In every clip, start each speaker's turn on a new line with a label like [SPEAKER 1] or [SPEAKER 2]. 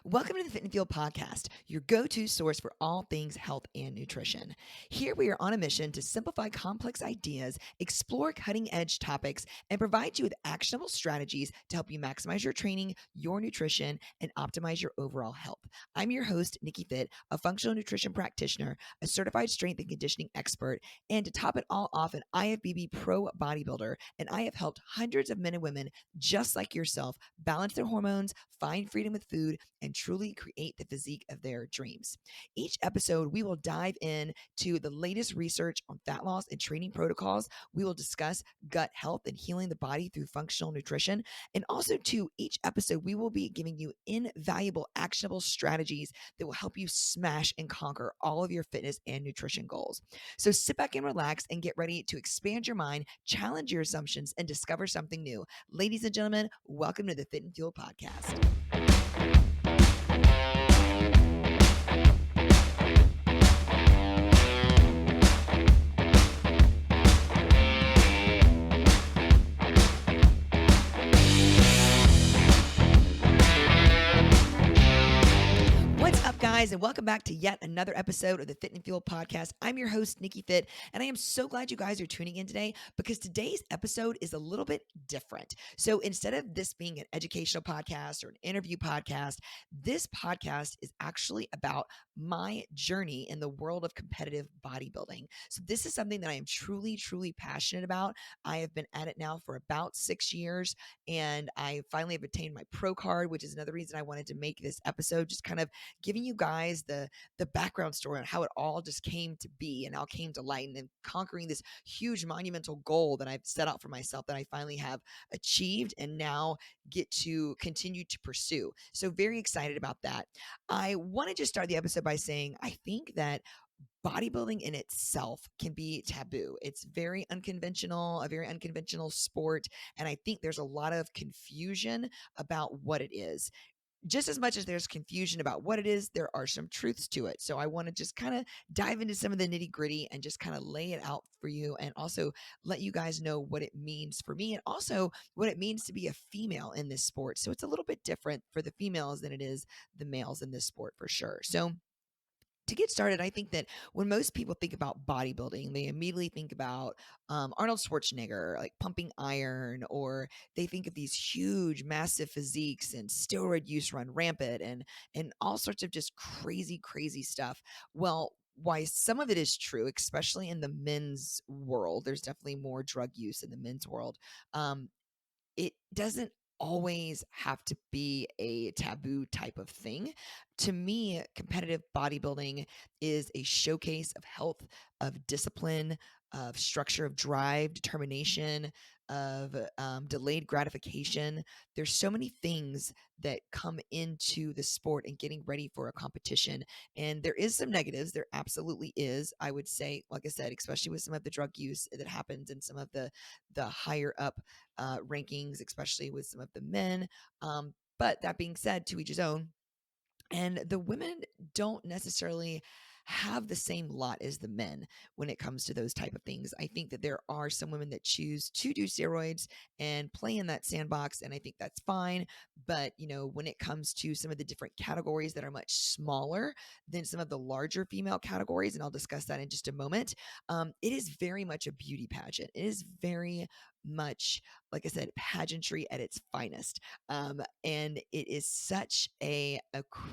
[SPEAKER 1] Welcome to the Fit and Feel podcast, your go-to source for all things health and nutrition. Here we are on a mission to simplify complex ideas, explore cutting-edge topics, and provide you with actionable strategies to help you maximize your training, your nutrition, and optimize your overall health. I'm your host, NikkiFit, a functional nutrition practitioner, a certified strength and conditioning expert, and to top it all off, an IFBB pro bodybuilder, and I have helped hundreds of men and women just like yourself balance their hormones, find freedom with food, and truly create the physique of their dreams. Each episode, we will dive in to the latest research on fat loss and training protocols. We will discuss gut health and healing the body through functional nutrition. And also, to each episode, we will be giving you invaluable, actionable strategies that will help you smash and conquer all of your fitness and nutrition goals. So sit back and relax and get ready to expand your mind, challenge your assumptions, and discover something new. Ladies and gentlemen, welcome to the Fit and Fuel podcast. Guys, and welcome back to yet another episode of the Fit and Fuel podcast. I'm your host, NikkiFit, and I am so glad you guys are tuning in today because today's episode is a little bit different. So instead of this being an educational podcast or an interview podcast, this podcast is actually about my journey in the world of competitive bodybuilding. So this is something that I am truly, truly passionate about. I have been at it now for about 6 years, and I finally have obtained my pro card, which is another reason I wanted to make this episode, just kind of giving you guys the background story on how it all just came to be and how it came to light, and then conquering this huge monumental goal that I've set out for myself that I finally have achieved and now get to continue to pursue. So very excited about that. I want to just start the episode by saying I think that bodybuilding in itself can be taboo. It's very unconventional, a very unconventional sport. And I think there's a lot of confusion about what it is. Just as much as there's confusion about what it is, there are some truths to it. So I want to just kind of dive into some of the nitty gritty and just kind of lay it out for you, and also let you guys know what it means for me and also what it means to be a female in this sport. So it's a little bit different for the females than it is the males in this sport for sure. So to get started, I think that when most people think about bodybuilding, they immediately think about Arnold Schwarzenegger, like pumping iron, or they think of these huge, massive physiques and steroid use run rampant, and all sorts of just crazy, crazy stuff. Well, why some of it is true, especially in the men's world, there's definitely more drug use in the men's world. It doesn't always have to be a taboo type of thing. To me, competitive bodybuilding is a showcase of health, of discipline, of structure, of drive, determination, of delayed gratification. There's so many things that come into the sport and getting ready for a competition. And there is some negatives. There absolutely is. I would say, like I said, especially with some of the drug use that happens in some of the higher up rankings, especially with some of the men. But that being said, to each his own. And the women don't necessarily have the same lot as the men when it comes to those type of things. I think that there are some women that choose to do steroids and play in that sandbox, and I think that's fine. But, when it comes to some of the different categories that are much smaller than some of the larger female categories, and I'll discuss that in just a moment, it is very much a beauty pageant. It is very much, like I said, pageantry at its finest. And it is such a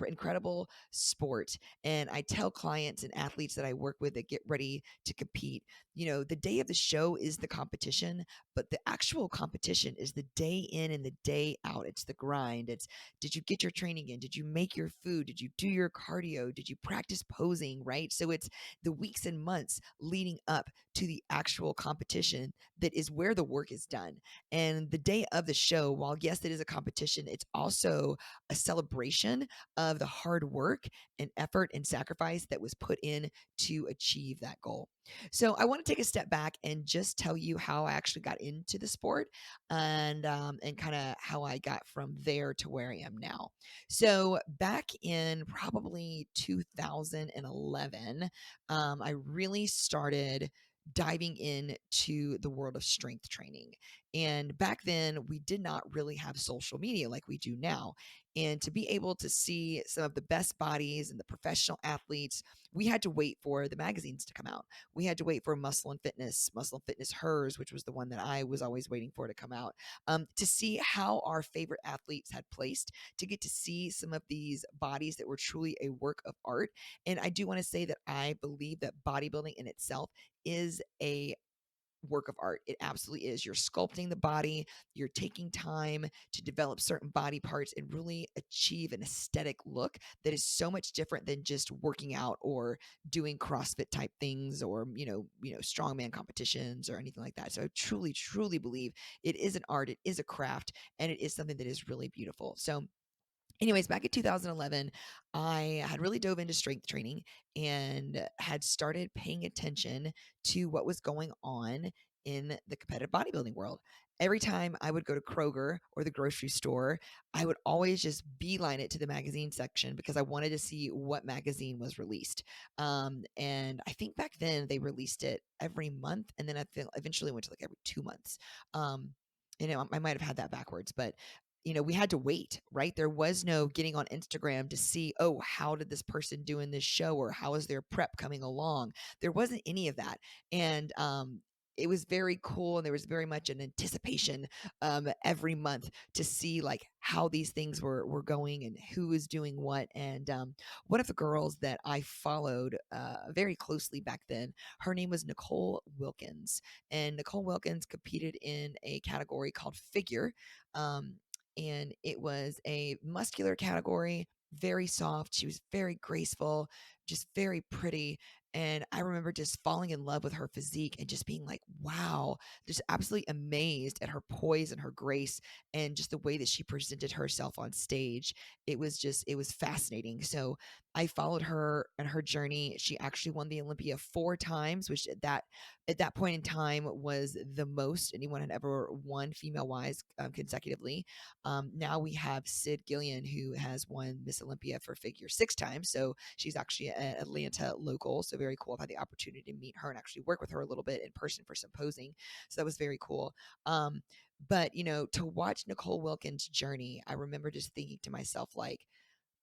[SPEAKER 1] incredible sport. And I tell clients and athletes that I work with that get ready to compete, the day of the show is the competition, but the actual competition is the day in and the day out. It's the grind. It's, did you get your training in? Did you make your food? Did you do your cardio? Did you practice posing? Right? So it's the weeks and months leading up to the actual competition that is where the work is done. And the day of the show, while yes, it is a competition, it's also a celebration of the hard work and effort and sacrifice that was put in to achieve that goal. So I want to take a step back and just tell you how I actually got into the sport, and kind of how I got from there to where I am now. So back in probably 2011, I really started diving into the world of strength training. And back then, we did not really have social media like we do now. And to be able to see some of the best bodies and the professional athletes, we had to wait for the magazines to come out. We had to wait for Muscle and Fitness Hers, which was the one that I was always waiting for to come out, to see how our favorite athletes had placed, to get to see some of these bodies that were truly a work of art. And I do want to say that I believe that bodybuilding in itself is a work of art. It absolutely is. You're sculpting the body, you're taking time to develop certain body parts and really achieve an aesthetic look that is so much different than just working out or doing CrossFit type things or, strongman competitions or anything like that. So I truly, truly believe it is an art, it is a craft, and it is something that is really beautiful. So anyways, back in 2011, I had really dove into strength training and had started paying attention to what was going on in the competitive bodybuilding world. Every time I would go to Kroger or the grocery store, I would always just beeline it to the magazine section because I wanted to see what magazine was released. And I think back then they released it every month, and then I eventually went to like every 2 months. I might have had that backwards, but we had to wait, right? There was no getting on Instagram to see, oh, how did this person do in this show, or how is their prep coming along? There wasn't any of that. And it was very cool, and there was very much an anticipation every month to see like how these things were going and who was doing what. And one of the girls that I followed very closely back then, her name was Nicole Wilkins, and Nicole Wilkins competed in a category called figure. And it was a muscular category, very soft. She was very graceful, just very pretty. And I remember just falling in love with her physique and just being like, wow, just absolutely amazed at her poise and her grace and just the way that she presented herself on stage. It was fascinating. So I followed her and her journey. She actually won the Olympia 4 times, which at that point in time was the most anyone had ever won female wise consecutively. Now we have Sid Gillian, who has won Miss Olympia for figure 6 times. So she's actually an Atlanta local. So very cool. I've had the opportunity to meet her and actually work with her a little bit in person for some posing. So that was very cool. But to watch Nicole Wilkins' journey, I remember just thinking to myself, like,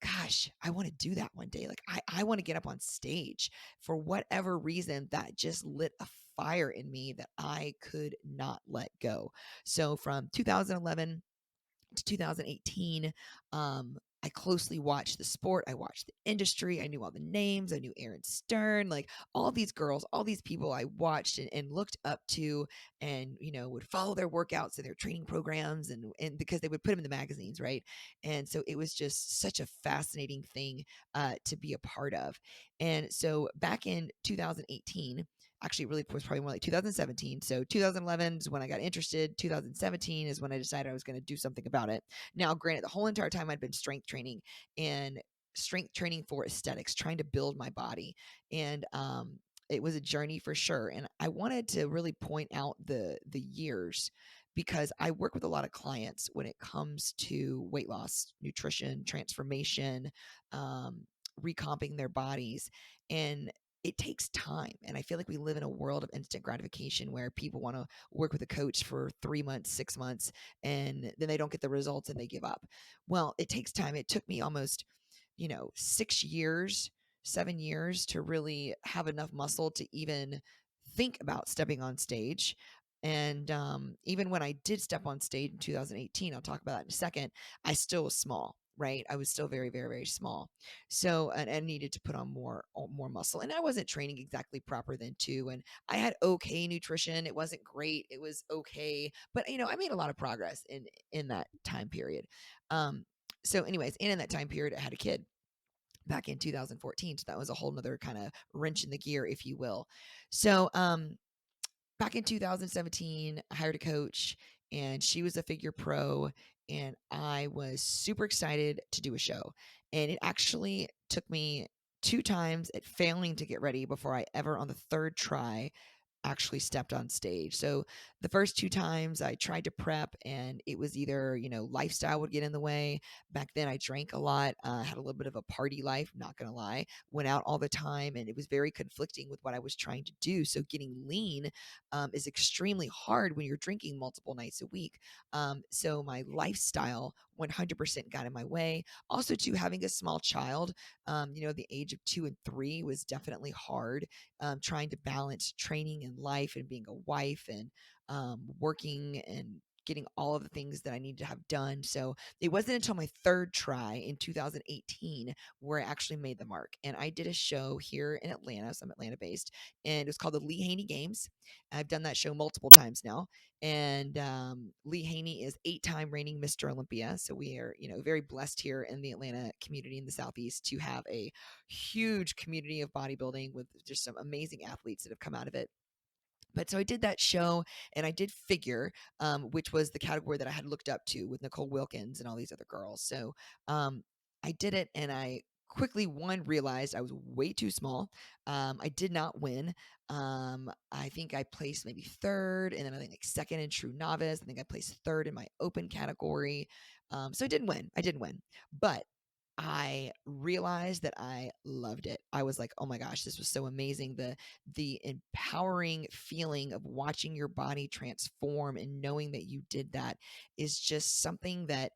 [SPEAKER 1] gosh, I want to do that one day. Like I want to get up on stage. For whatever reason, that just lit a fire in me that I could not let go. So from 2011 to 2018, I closely watched the sport. I watched the industry. I knew all the names. I knew Aaron Stern, like all these girls, all these people I watched and looked up to, and would follow their workouts and their training programs, and because they would put them in the magazines, right? And so it was just such a fascinating thing to be a part of. And so back in 2018, actually, it really was probably more like 2017. So 2011 is when I got interested. 2017 is when I decided I was going to do something about it. Now, granted, the whole entire time I'd been strength training for aesthetics, trying to build my body. And it was a journey for sure. And I wanted to really point out the years, because I work with a lot of clients when it comes to weight loss, nutrition, transformation, recomping their bodies. And it takes time. And I feel like we live in a world of instant gratification where people want to work with a coach for 3 months, 6 months, and then they don't get the results and they give up. Well, it takes time. It took me almost, 6 years, 7 years to really have enough muscle to even think about stepping on stage. And even when I did step on stage in 2018, I'll talk about that in a second, I still was small, right? I was still very, very, very small. So, and needed to put on more muscle. And I wasn't training exactly proper then too. And I had okay nutrition. It wasn't great. It was okay. But, I made a lot of progress in that time period. So anyways, and in that time period, I had a kid back in 2014. So that was a whole nother kind of wrench in the gear, if you will. So, back in 2017, I hired a coach, and she was a figure pro, and I was super excited to do a show. And it actually took me 2 times at failing to get ready before I ever, on the third try, actually stepped on stage. So the first 2 times I tried to prep, and it was either, lifestyle would get in the way. Back then I drank a lot, had a little bit of a party life, not going to lie, went out all the time, and it was very conflicting with what I was trying to do. So getting lean is extremely hard when you're drinking multiple nights a week. So my lifestyle 100% got in my way. Also, too, having a small child, the age of 2 and 3 was definitely hard. Trying to balance training and life and being a wife and working and getting all of the things that I needed to have done. So it wasn't until my third try in 2018 where I actually made the mark. And I did a show here in Atlanta. So I'm Atlanta based, and it was called the Lee Haney Games. I've done that show multiple times now. And Lee Haney is 8-time reigning Mr. Olympia. So we are, very blessed here in the Atlanta community in the Southeast to have a huge community of bodybuilding with just some amazing athletes that have come out of it. But so I did that show, and I did figure, which was the category that I had looked up to with Nicole Wilkins and all these other girls. So I did it, and I quickly, realized I was way too small. I did not win. I think I placed maybe third, and then I think like second in true novice. I think I placed third in my open category. So I didn't win. I didn't win. But I realized that I loved it. I was like, "Oh my gosh, this was so amazing." The empowering feeling of watching your body transform and knowing that you did that is just something that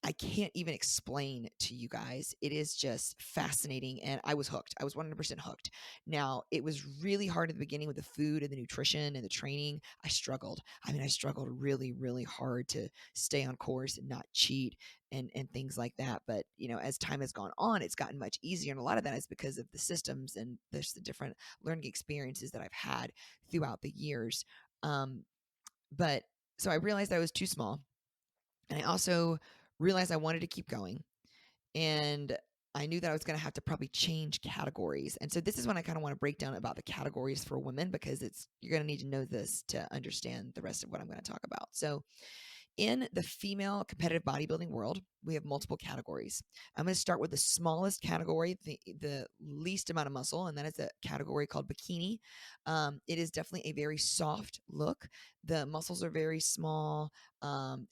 [SPEAKER 1] I can't even explain to you guys. It is just fascinating. And I was hooked. I was 100% hooked. Now, it was really hard at the beginning with the food and the nutrition and the training. I struggled. I struggled really, really hard to stay on course and not cheat and things like that. But, as time has gone on, it's gotten much easier. And a lot of that is because of the systems and there's the different learning experiences that I've had throughout the years. But so I realized I was too small. And I also realized I wanted to keep going. And I knew that I was going to have to probably change categories. And so this is when I kind of want to break down about the categories for women, because you're going to need to know this to understand the rest of what I'm going to talk about. So in the female competitive bodybuilding world, we have multiple categories. I'm going to start with the smallest category, the least amount of muscle, and that is a category called bikini. It is definitely a very soft look. The muscles are very small,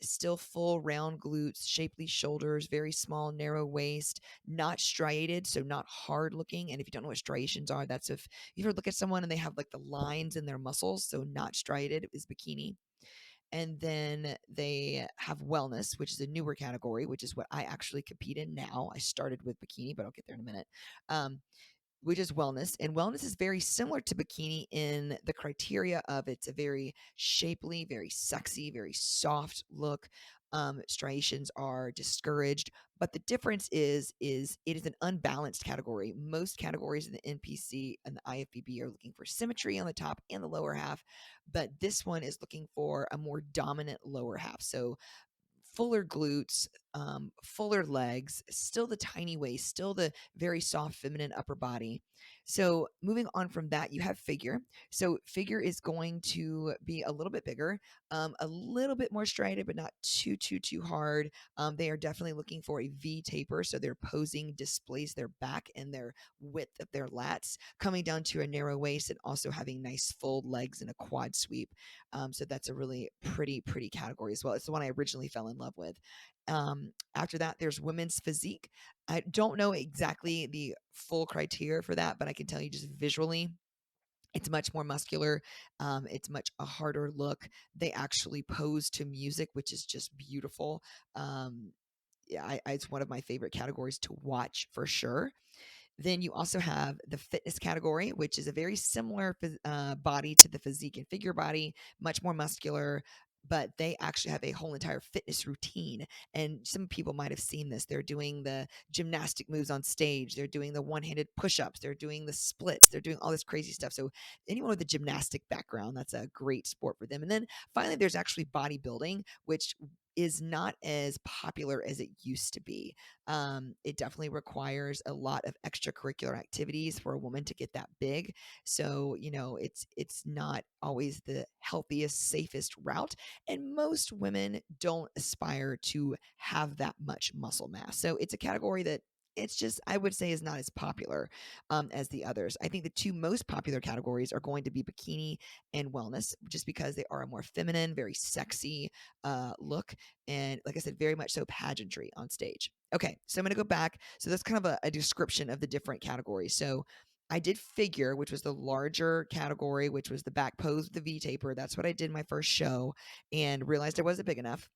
[SPEAKER 1] still full round glutes, shapely shoulders, very small, narrow waist, not striated, so not hard looking. And if you don't know what striations are, that's if you ever look at someone and they have like the lines in their muscles, so not striated is bikini. And then they have wellness, which is a newer category, which is what I actually compete in now. I started with bikini, but I'll get there in a minute. Which is wellness. And wellness is very similar to bikini in the criteria of it's a very shapely, very sexy, very soft look. Striations are discouraged, but the difference is it is an unbalanced category. Most categories in the NPC and the IFBB are looking for symmetry on the top and the lower half, but this one is looking for a more dominant lower half. So fuller glutes, fuller legs, still the tiny waist, still the very soft feminine upper body. So moving on from that, you have figure. So figure is going to be a little bit bigger, a little bit more striated, but not too hard. They are definitely looking for a V taper. So their posing displays their back and their width of their lats, coming down to a narrow waist and also having nice full legs and a quad sweep. So that's a really pretty category as well. It's the one I originally fell in love with. After that, there's women's physique. I don't know exactly the full criteria for that, but I can tell you just visually, it's much more muscular. It's much a harder look. They actually pose to music, which is just beautiful. Yeah, it's one of my favorite categories to watch for sure. Then you also have the fitness category, which is a very similar body to the physique and figure body, much more muscular, but they actually have a whole entire fitness routine. And some people might have seen this. They're doing the gymnastic moves on stage. They're doing the one-handed push-ups. They're doing the splits. They're doing all this crazy stuff. So anyone with a gymnastic background, that's a great sport for them. And then finally, there's actually bodybuilding, which is not as popular as it used to be. It definitely requires a lot of extracurricular activities for a woman to get that big. So, it's not always the healthiest, safest route. And most women don't aspire to have that much muscle mass. So it's a category that it's just, I would say, is not as popular as the others. I think the two most popular categories are going to be bikini and wellness, just because they are a more feminine, very sexy look. And like I said, very much so pageantry on stage. Okay, so I'm going to go back. So that's kind of a description of the different categories. So I did figure, which was the larger category, which was the back pose with the V taper. That's what I did my first show and realized I wasn't big enough.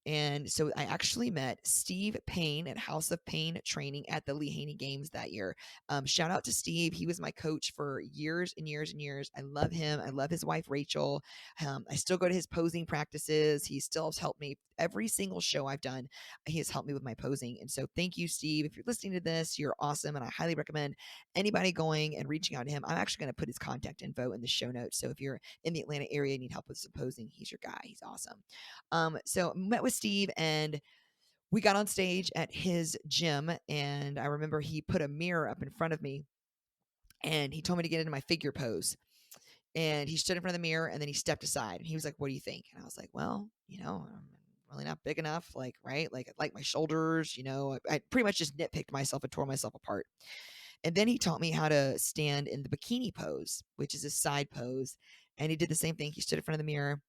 [SPEAKER 1] And so I actually met Steve Payne at House of Pain training at the Lee Haney Games that year. Shout out to Steve. He was my coach for years and years and years. I love him. I love his wife, Rachel. I still go to his posing practices. He still has helped me every single show I've done. He has helped me with my posing. And so thank you, Steve. If you're listening to this, you're awesome. And I highly recommend anybody going and reaching out to him. I'm actually going to put his contact info in the show notes. So if you're in the Atlanta area and need help with some posing, he's your guy. He's awesome. So met with Steve and we got on stage at his gym. And I remember he put a mirror up in front of me and he told me to get into my figure pose. And he stood in front of the mirror and then he stepped aside and he was like, "What do you think?" And I was like, "Well, I'm really not big enough. Like, right? Like, I like my shoulders, I pretty much just nitpicked myself and tore myself apart." And then he taught me how to stand in the bikini pose, which is a side pose. And he did the same thing. He stood in front of the mirror.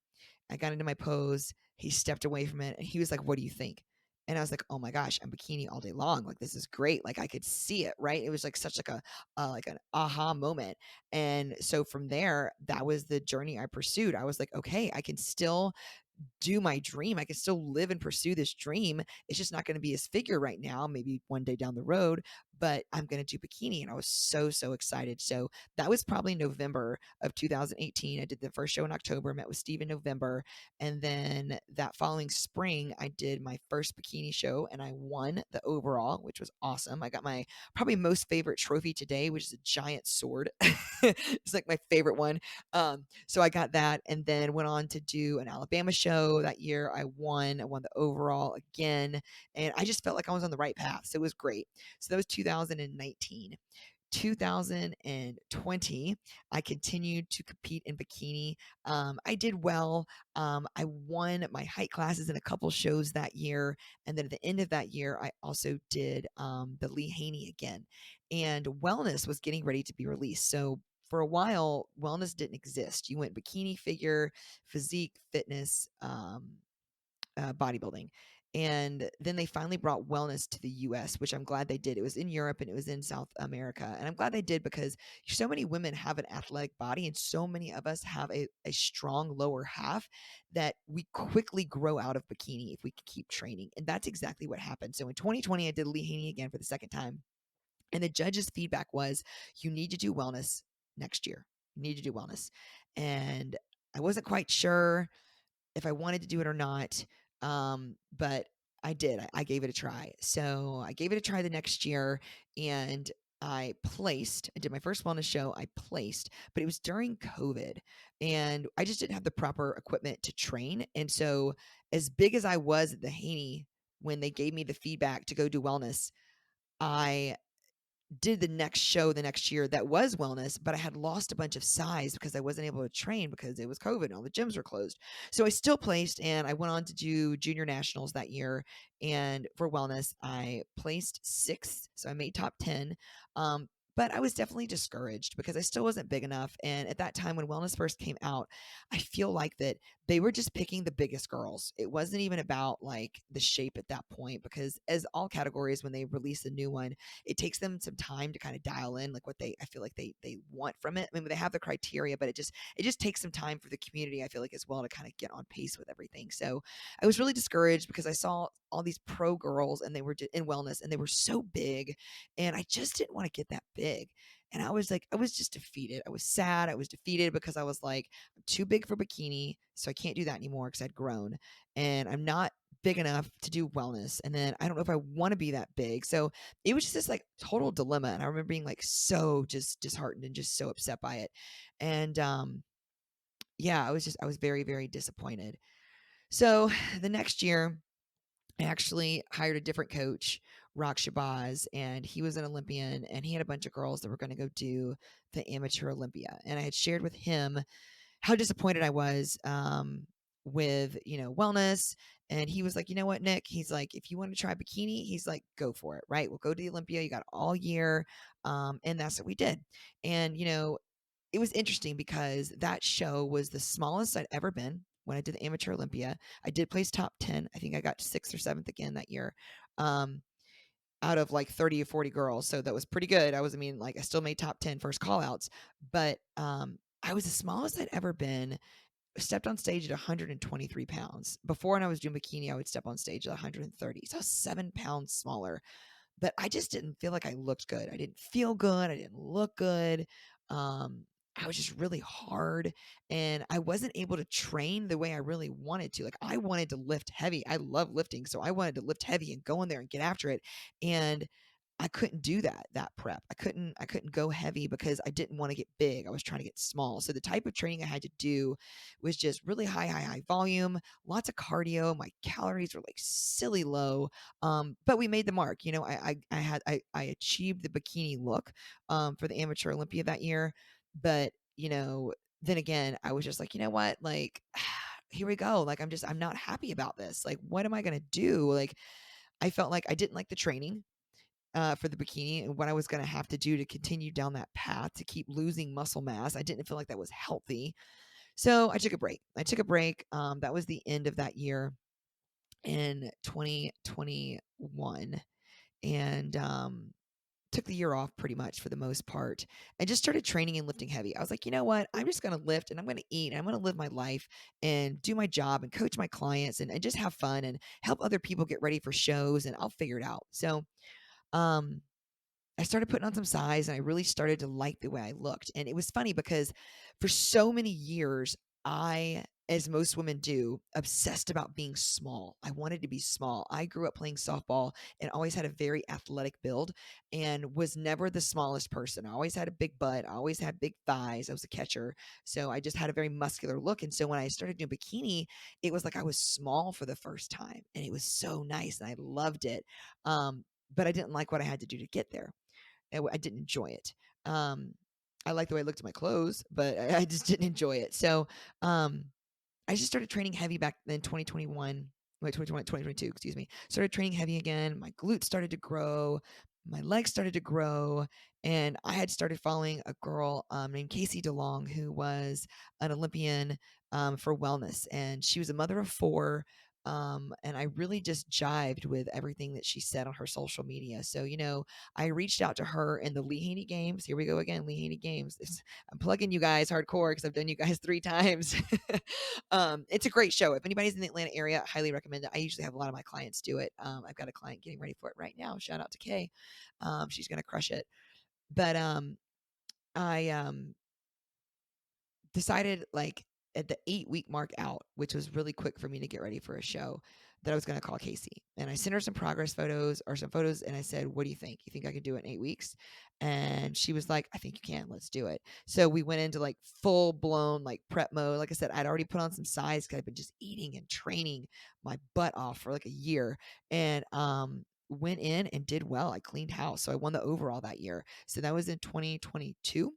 [SPEAKER 1] I got into my pose. He stepped away from it and he was like, "What do you think?" And I was like, "Oh my gosh, I'm bikini all day long. Like, this is great." Like, I could see it, right? It was like such like like an aha moment. And so from there, that was the journey I pursued. I was like, okay, I can still do my dream. I can still live and pursue this dream. It's just not going to be his figure right now, maybe one day down the road, but I'm going to do bikini. And I was so, so excited. So that was probably November of 2018. I did the first show in October, met with Steve in November. And then that following spring, I did my first bikini show and I won the overall, which was awesome. I got my probably most favorite trophy today, which is a giant sword. It's like my favorite one. So I got that and then went on to do an Alabama show that year. I won the overall again. And I just felt like I was on the right path. So it was great. So that was 2019. 2020, I continued to compete in bikini. I did well. I won my height classes in a couple shows that year. And then at the end of that year, I also did the Lee Haney again. And Wellness was getting ready to be released. So for a while, Wellness didn't exist. You went bikini, figure, physique, fitness, bodybuilding. And then they finally brought wellness to the US, which I'm glad they did. It was in Europe and it was in South America. And I'm glad they did because so many women have an athletic body and so many of us have a strong lower half that we quickly grow out of bikini if we keep training. And that's exactly what happened. So in 2020, I did Lee Haney again for the second time. And the judge's feedback was, you need to do wellness next year. You need to do wellness. And I wasn't quite sure if I wanted to do it or not. But I did. I gave it a try. So I gave it a try the next year and I placed. I did my first wellness show. I placed, but it was during COVID and I just didn't have the proper equipment to train. And so, as big as I was at the Haney, when they gave me the feedback to go do wellness, I did the next show the next year that was wellness, but I had lost a bunch of size because I wasn't able to train because it was COVID and all the gyms were closed. So I still placed and I went on to do junior nationals that year. And for wellness, I placed sixth. So I made top 10. But I was definitely discouraged because I still wasn't big enough. And at that time, when wellness first came out, I feel like that they were just picking the biggest girls. It wasn't even about like the shape at that point, because as all categories, when they release a new one, it takes them some time to kind of dial in like what I feel like they want from it. I mean, they have the criteria, but it just takes some time for the community, I feel like, as well, to kind of get on pace with everything. So I was really discouraged because I saw all these pro girls and they were in wellness and they were so big and I just didn't want to get that big. And I was like, I was just defeated. I was sad. I was defeated because I was like, I'm too big for bikini, so I can't do that anymore because I'd grown. And I'm not big enough to do wellness. And then I don't know if I want to be that big. So it was just this like total dilemma. And I remember being like so just disheartened and just so upset by it. And yeah, I was very, very disappointed. So the next year, I actually hired a different coach, Rock Shabazz, and he was an Olympian and he had a bunch of girls that were going to go do the amateur Olympia. And I had shared with him how disappointed I was with, wellness. And he was like, "You know what, Nick?" He's like, "If you want to try bikini," he's like, "go for it, right? We'll go to the Olympia. You got all year." And that's what we did. And, it was interesting because that show was the smallest I'd ever been when I did the amateur Olympia. I did place top 10. I think I got sixth or seventh again that year. Out of like 30 or 40 girls. So that was pretty good. I still made top 10 first call outs, but I was the smallest I'd ever been stepped on stage at 123 pounds. Before, when I was doing bikini, I would step on stage at 130. So I was 7 pounds smaller, but I just didn't feel like I looked good. I didn't feel good. I didn't look good. Um, I was just really hard, and I wasn't able to train the way I really wanted to. Like, I wanted to lift heavy. I love lifting, so I wanted to lift heavy and go in there and get after it. And I couldn't do that prep. I couldn't go heavy because I didn't want to get big. I was trying to get small. So the type of training I had to do was just really high volume, lots of cardio. My calories were like silly low. But we made the mark. You know, I achieved the bikini look for the amateur Olympia that year. But, you know, then again, I was just like, you know what? Like, here we go. Like, I'm not happy about this. Like, what am I going to do? Like, I felt like I didn't like the training for the bikini and what I was going to have to do to continue down that path to keep losing muscle mass. I didn't feel like that was healthy. So I took a break. That was the end of that year in 2021. And took the year off pretty much for the most part and just started training and lifting heavy. I was like, you know what? I'm just going to lift and I'm going to eat and I'm going to live my life and do my job and coach my clients and just have fun and help other people get ready for shows and I'll figure it out. So, um, I started putting on some size and I really started to like the way I looked. And it was funny because for so many years, I, as most women do, obsessed about being small. I wanted to be small. I grew up playing softball and always had a very athletic build and was never the smallest person. I always had a big butt. I always had big thighs. I was a catcher. So I just had a very muscular look. And so when I started doing bikini, it was like I was small for the first time. And it was so nice and I loved it. But I didn't like what I had to do to get there. I didn't enjoy it. Um, I like the way I looked at my clothes, but I just didn't enjoy it. So um, I just started training heavy back in 2021. Wait, 2022, excuse me. Started training heavy again. My glutes started to grow. My legs started to grow. And I had started following a girl named Casey DeLong, who was an Olympian for wellness. And she was a mother of four. And I really just jived with everything that she said on her social media. So, you know, I reached out to her in the Lee Haney Games. Here we go again, Lee Haney Games. I'm plugging you guys hardcore because I've done you guys 3 times. It's a great show. If anybody's in the Atlanta area, I highly recommend it. I usually have a lot of my clients do it. I've got a client getting ready for it right now. Shout out to Kay. She's going to crush it. But I decided like at the 8 week mark out, which was really quick for me to get ready for a show, that I was going to call Casey. And I sent her some progress photos or some photos. And I said, what do you think? You think I could do it in 8 weeks? And she was like, I think you can. Let's do it. So we went into like full blown like prep mode. Like I said, I'd already put on some size because I've been just eating and training my butt off for like a year. And went in and did well. I cleaned house. So I won the overall that year. So that was in 2022.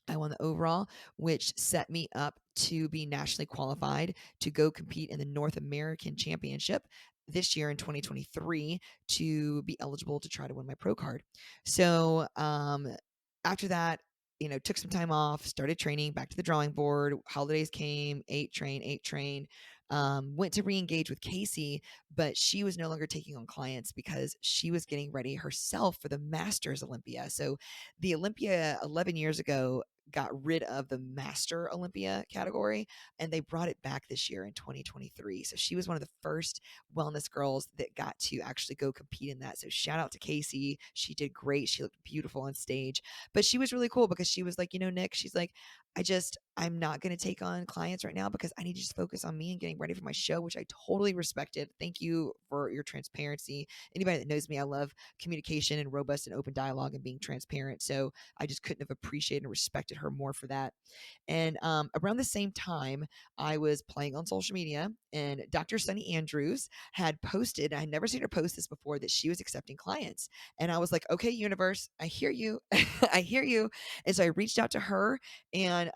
[SPEAKER 1] I won the overall, which set me up to be nationally qualified to go compete in the North American Championship this year in 2023 to be eligible to try to win my pro card. So after that, you know, took some time off, started training, back to the drawing board. Holidays came, ate, train. Went to re-engage with Casey, but she was no longer taking on clients because she was getting ready herself for the Masters Olympia. So the Olympia 11 years ago got rid of the Master Olympia category and they brought it back this year in 2023. So she was one of the first wellness girls that got to actually go compete in that. So shout out to Casey. She did great. She looked beautiful on stage, but she was really cool because she was like, you know, Nick, she's like, I'm not going to take on clients right now because I need to just focus on me and getting ready for my show, which I totally respected. Thank you for your transparency. Anybody that knows me, I love communication and robust and open dialogue and being transparent. So I just couldn't have appreciated and respected her more for that. And around the same time, I was playing on social media, and Dr. Sunny Andrews had posted, I had never seen her post this before, that she was accepting clients. And I was like, okay, universe, I hear you. I hear you. And so I reached out to her, and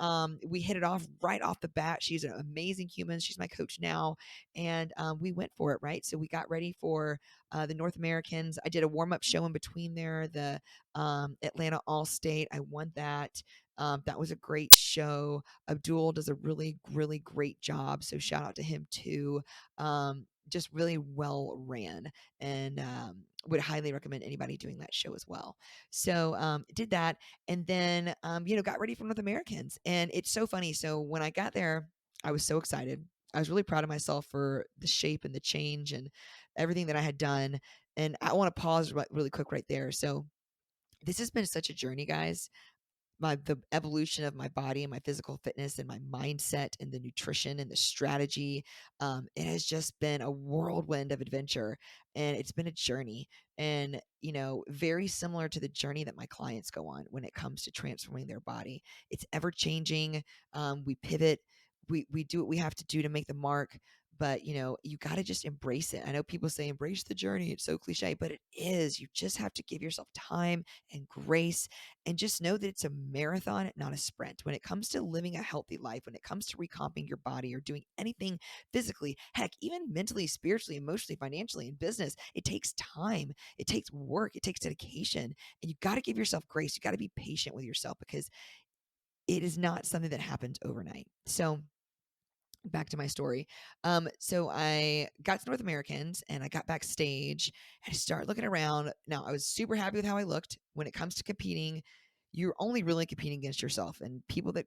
[SPEAKER 1] we hit it off right off the bat. She's an amazing human. She's my coach now. And we went for it, right? So we got ready for the North Americans. I did a warm-up show in between there, the Atlanta All-State. I won that. That was a great show. Abdul does a really, really great job. So shout out to him too. Just really well ran, and would highly recommend anybody doing that show as well. So did that, and then you know, got ready for North Americans. And it's so funny. So when I got there, I was so excited. I was really proud of myself for the shape and the change and everything that I had done. And I want to pause really quick right there. So this has been such a journey, guys. The evolution of my body and my physical fitness and my mindset and the nutrition and the strategy. It has just been a whirlwind of adventure, and it's been a journey. And very similar to the journey that my clients go on when it comes to transforming their body. It's ever changing. We pivot. We do what we have to do to make the mark. But you got to just embrace it. I know people say embrace the journey. It's so cliche, but it is. You just have to give yourself time and grace, and just know that it's a marathon, not a sprint. When it comes to living a healthy life, when it comes to recomping your body or doing anything physically, heck, even mentally, spiritually, emotionally, financially, in business, it takes time. It takes work. It takes dedication. And you got to give yourself grace. You got to be patient with yourself, because it is not something that happens overnight. So back to my story. So I got to North Americans and I got backstage and I started looking around. Now, I was super happy with how I looked. When it comes to competing, you're only really competing against yourself, and people that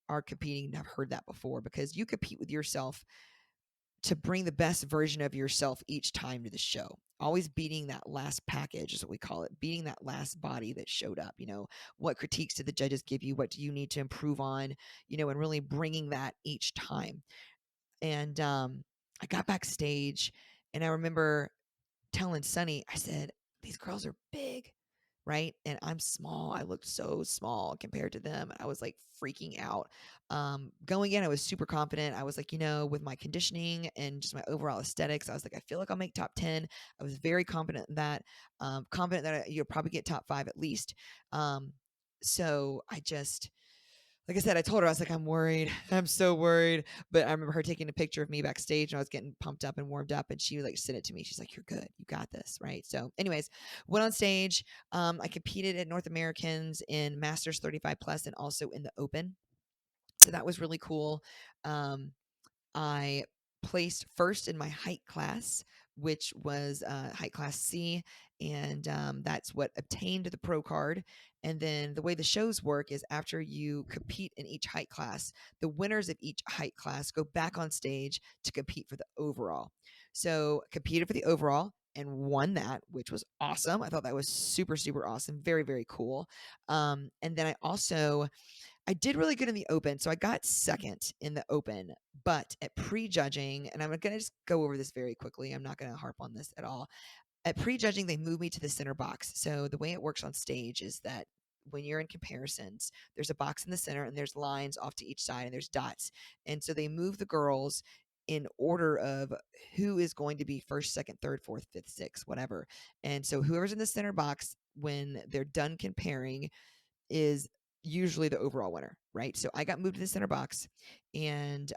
[SPEAKER 1] are competing have heard that before, because you compete with yourself to bring the best version of yourself each time to the show. Always beating that last package is what we call it, beating that last body that showed up. What critiques did the judges give you? What do you need to improve on? And really bringing that each time. And I got backstage, and I remember telling Sunny, I said, these girls are big, right? And I'm small. I looked so small compared to them. I was like freaking out. Going in, I was super confident. I was like, with my conditioning and just my overall aesthetics, I was like, I feel like I'll make top 10. I was very confident in that, confident that you'll probably get top 5 at least. So I just, like I said, I told her, I was like, I'm worried. I'm so worried. But I remember her taking a picture of me backstage, and I was getting pumped up and warmed up, and she would like sent it to me. She's like, you're good. You got this. Right. So anyways, went on stage. I competed at North Americans in Masters 35 plus and also in the Open. So that was really cool. I placed first in my height class, which was height class C, and that's what obtained the pro card. And then the way the shows work is, after you compete in each height class, the winners of each height class go back on stage to compete for the overall. So competed for the overall and won that, which was awesome. I thought that was super, super awesome. Very, very cool. And then I did really good in the Open. So I got second in the Open, but at prejudging, and I'm going to just go over this very quickly. I'm not going to harp on this at all. At prejudging, they moved me to the center box. So the way it works on stage is that when you're in comparisons, there's a box in the center and there's lines off to each side and there's dots. And so they move the girls in order of who is going to be first, second, third, fourth, fifth, sixth, whatever. And so whoever's in the center box, when they're done comparing, is usually the overall winner, right? So I got moved to the center box, and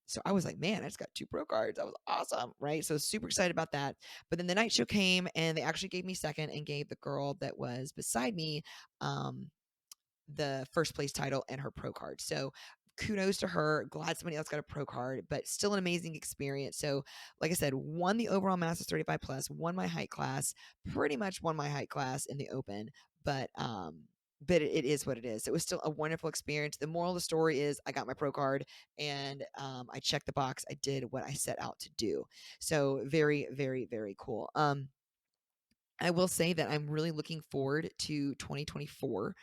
[SPEAKER 1] so I was like, man, I just got 2 pro cards. That was awesome, right? So super excited about that. But then the night show came, and they actually gave me second and gave the girl that was beside me the first place title and her pro card. So kudos to her. Glad somebody else got a pro card, but still an amazing experience. So like I said, won the overall Masters 35 plus, won my height class, pretty much won my height class in the Open, but it is what it is. It was still a wonderful experience. The moral of the story is I got my pro card, and I checked the box. I did what I set out to do. So very, very, very cool. I will say that I'm really looking forward to 2024.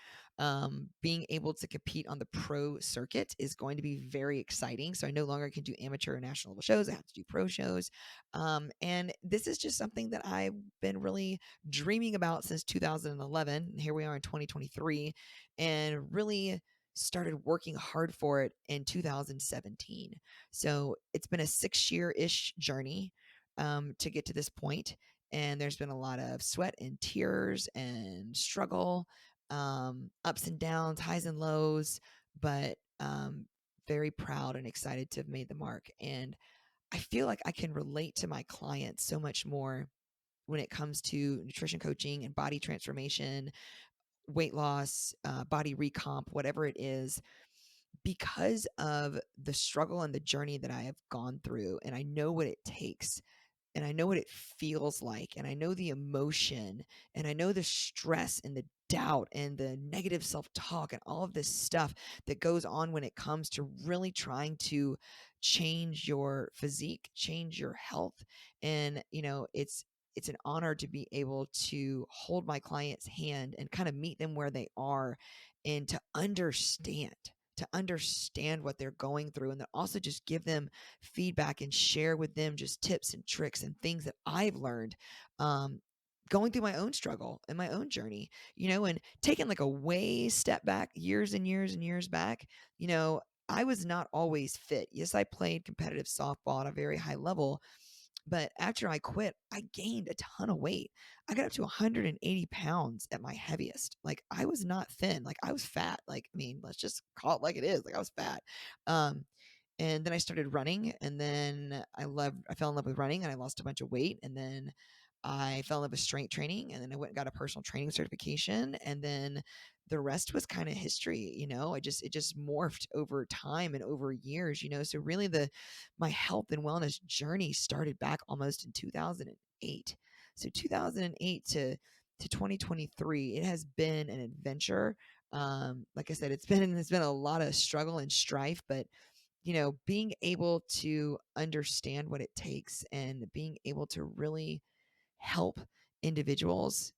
[SPEAKER 1] Being able to compete on the pro circuit is going to be very exciting. So I no longer can do amateur or national level shows. I have to do pro shows. And this is just something that I've been really dreaming about since 2011. And here we are in 2023, and really started working hard for it in 2017. So it's been a 6-year-ish journey to get to this point. And there's been a lot of sweat and tears and struggle, ups and downs, highs and lows, but very proud and excited to have made the mark. And I feel like I can relate to my clients so much more when it comes to nutrition coaching and body transformation, weight loss, body recomp, whatever it is, because of the struggle and the journey that I have gone through. And I know what it takes, and I know what it feels like, and I know the emotion, and I know the stress and the doubt and the negative self-talk and all of this stuff that goes on when it comes to really trying to change your physique, change your health. And, it's an honor to be able to hold my client's hand and kind of meet them where they are and to understand what they're going through, and then also just give them feedback and share with them just tips and tricks and things that I've learned going through my own struggle and my own journey, and taking like a way step back years and years and years back. I was not always fit. Yes, I played competitive softball at a very high level, but after I quit, I gained a ton of weight. I got up to 180 pounds at my heaviest. Like, I was not thin. Like, I was fat. Like, I mean, let's just call it like it is. Like, I was fat. Um, and then I started running, and then I fell in love with running, and I lost a bunch of weight. And then I fell in love with strength training, and then I went and got a personal training certification. And then the rest was kind of history. It just morphed over time and over years. So really my health and wellness journey started back almost in 2008. So 2008 to 2023, it has been an adventure. Like I said, it's been a lot of struggle and strife, but being able to understand what it takes and being able to really help individuals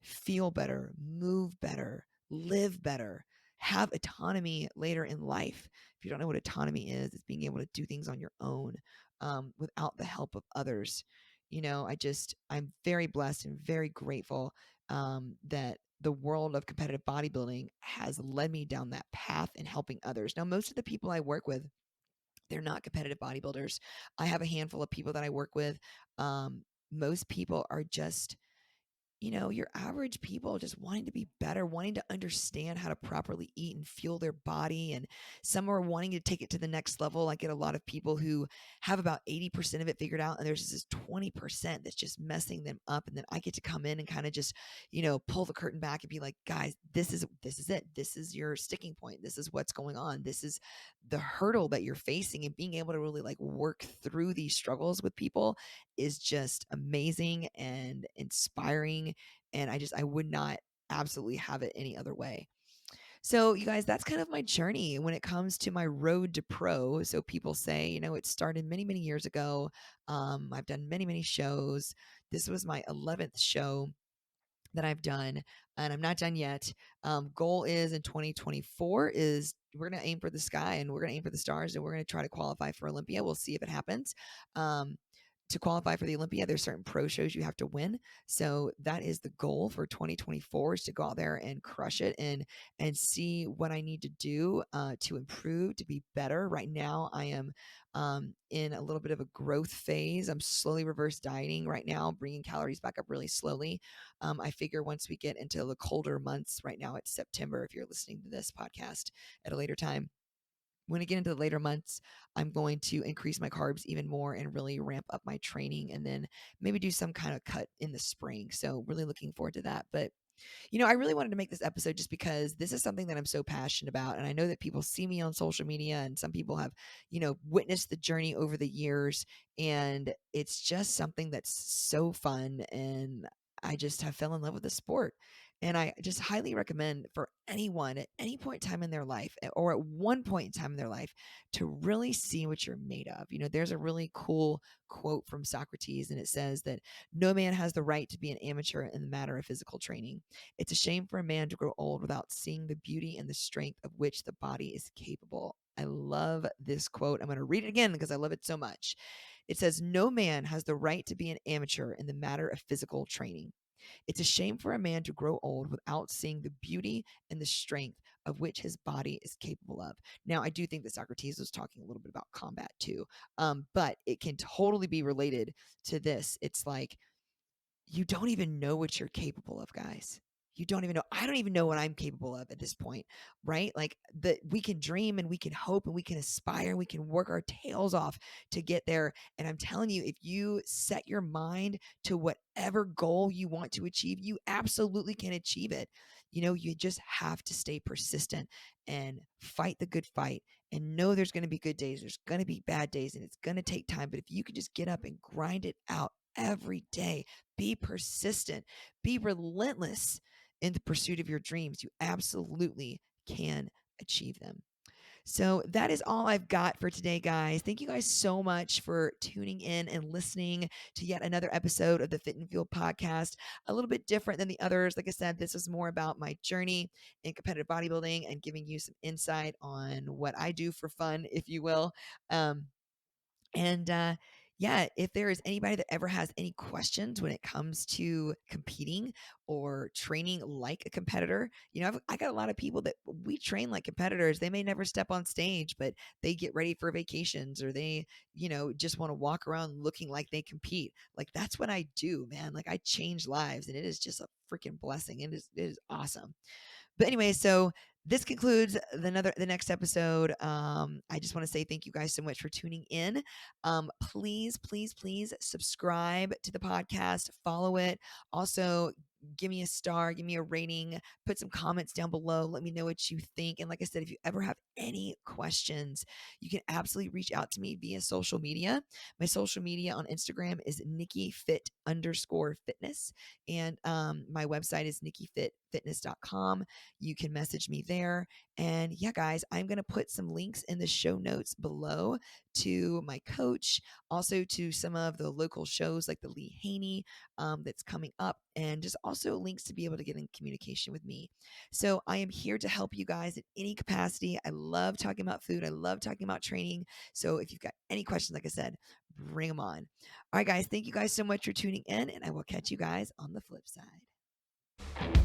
[SPEAKER 1] feel better, move better, live better, have autonomy later in life. If you don't know what autonomy is, it's being able to do things on your own without the help of others. I'm very blessed and very grateful that the world of competitive bodybuilding has led me down that path in helping others. Now, most of the people I work with, they're not competitive bodybuilders. I have a handful of people that I work with. Most people are just your average people just wanting to be better, wanting to understand how to properly eat and fuel their body. And some are wanting to take it to the next level. I get a lot of people who have about 80% of it figured out, and there's just this 20% that's just messing them up. And then I get to come in and kind of just, pull the curtain back and be like, guys, this is it. This is your sticking point. This is what's going on. This is the hurdle that you're facing, and being able to really like work through these struggles with people is just amazing and inspiring. And I would not absolutely have it any other way. So, you guys, that's kind of my journey when it comes to my road to pro. So people say, it started many, many years ago. I've done many, many shows. This was my 11th show that I've done, and I'm not done yet. Goal is in 2024 is we're going to aim for the sky, and we're going to aim for the stars, and we're going to try to qualify for Olympia. We'll see if it happens. To qualify for the Olympia, there's certain pro shows you have to win. So that is the goal for 2024, is to go out there and crush it and see what I need to do to improve, to be better. Right now, I am in a little bit of a growth phase. I'm slowly reverse dieting right now, bringing calories back up really slowly. I figure once we get into the colder months, right now it's September, if you're listening to this podcast at a later time, when I get into the later months, I'm going to increase my carbs even more and really ramp up my training, and then maybe do some kind of cut in the spring. So really looking forward to that. But I really wanted to make this episode just because this is something that I'm so passionate about. And I know that people see me on social media, and some people have, witnessed the journey over the years. And it's just something that's so fun. And I just have fell in love with the sport. And I just highly recommend for anyone at any point in time in their life, or at one point in time in their life, to really see what you're made of. There's a really cool quote from Socrates, and it says that no man has the right to be an amateur in the matter of physical training. It's a shame for a man to grow old without seeing the beauty and the strength of which the body is capable. I love this quote. I'm going to read it again because I love it so much. It says, no man has the right to be an amateur in the matter of physical training. It's a shame for a man to grow old without seeing the beauty and the strength of which his body is capable of. Now, I do think that Socrates was talking a little bit about combat too, but it can totally be related to this. It's like, you don't even know what you're capable of, guys. You don't even know. I don't even know what I'm capable of at this point, right? Like, we can dream and we can hope and we can aspire and we can work our tails off to get there. And I'm telling you, if you set your mind to whatever goal you want to achieve, you absolutely can achieve it. You just have to stay persistent and fight the good fight, and know there's going to be good days. There's going to be bad days, and it's going to take time. But if you could just get up and grind it out every day, be persistent, be relentless in the pursuit of your dreams. You absolutely can achieve them. So that is all I've got for today, guys. Thank you guys so much for tuning in and listening to yet another episode of the Fit and Fuel podcast. A little bit different than the others. Like I said, this was more about my journey in competitive bodybuilding and giving you some insight on what I do for fun, if you will. And yeah, if there is anybody that ever has any questions when it comes to competing or training like a competitor, I got a lot of people that we train like competitors. They may never step on stage, but they get ready for vacations, or they, just want to walk around looking like they compete. Like, that's what I do, man. Like, I change lives, and it is just a freaking blessing. It is awesome. But anyway, so this concludes the next episode. I just want to say thank you guys so much for tuning in. Please, please, please subscribe to the podcast, follow it. Also, give me a star, give me a rating, put some comments down below. Let me know what you think. And like I said, if you ever have any questions, you can absolutely reach out to me via social media. My social media on Instagram is NikkiFit_fitness. And my website is NikkiFitFitness.com. You can message me there. And yeah, guys, I'm going to put some links in the show notes below to my coach, also to some of the local shows like the Lee Haney that's coming up, and just also links to be able to get in communication with me. So I am here to help you guys in any capacity. I love talking about food. I love talking about training. So if you've got any questions, like I said, bring them on. All right, guys, thank you guys so much for tuning in, and I will catch you guys on the flip side.